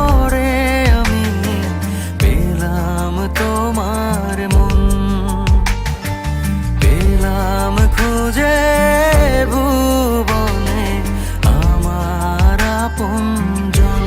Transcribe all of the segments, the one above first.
পরে আমি পেলাম তোমার মন, পেলাম খুঁজে ভুবনে আমার আপনজন।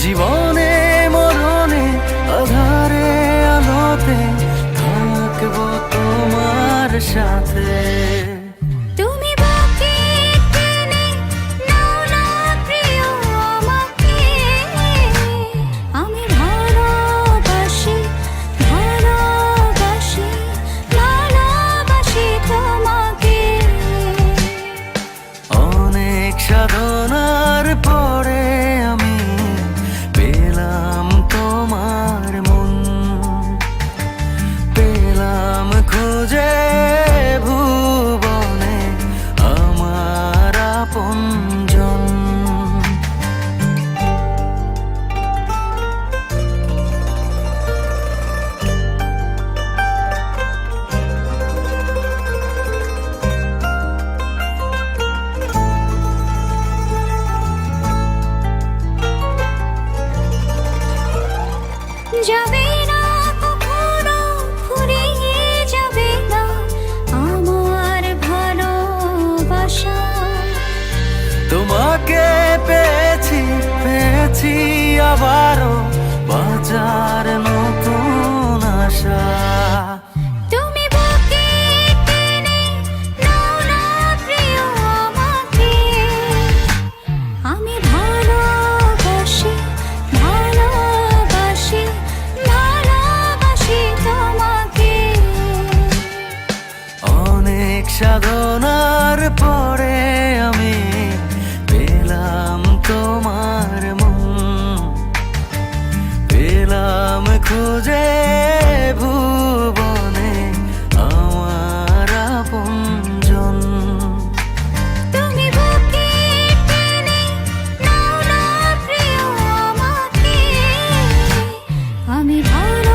জীবনে মরণে আধারে আলোতে থাকবো তোমার সাথে। তুমি বাকি টেনে নাও না প্রিয় আমাকে, আমি ভালোবাসি ভালোবাসি ভালোবাসি তোমাকে। অনেক সাধনার পরে আমি পেলাম তোমার মন, পেলাম খুঁজে ভুবনে আমার আপনজন। যাবে না কখনো ফুরিয়ে যাবে না আমার ভালোবাসা। তোমাকে পেয়েছি পেয়েছি আবারও বাঁচার নতুন আশা। তুমি বাকি টেনে নাও না প্রিয় আমাকে, আমি ভালোবাসি ভালোবাসি ভালোবাসি তোমাকে। অনেক সাধনার পরে আমি পেলাম তোমার মন, পেলাম খুঁজে ভুবনে আমার আপনজন। তুমি বাকি টেনে নাও না প্রিয় আমাকে, আমি ভালো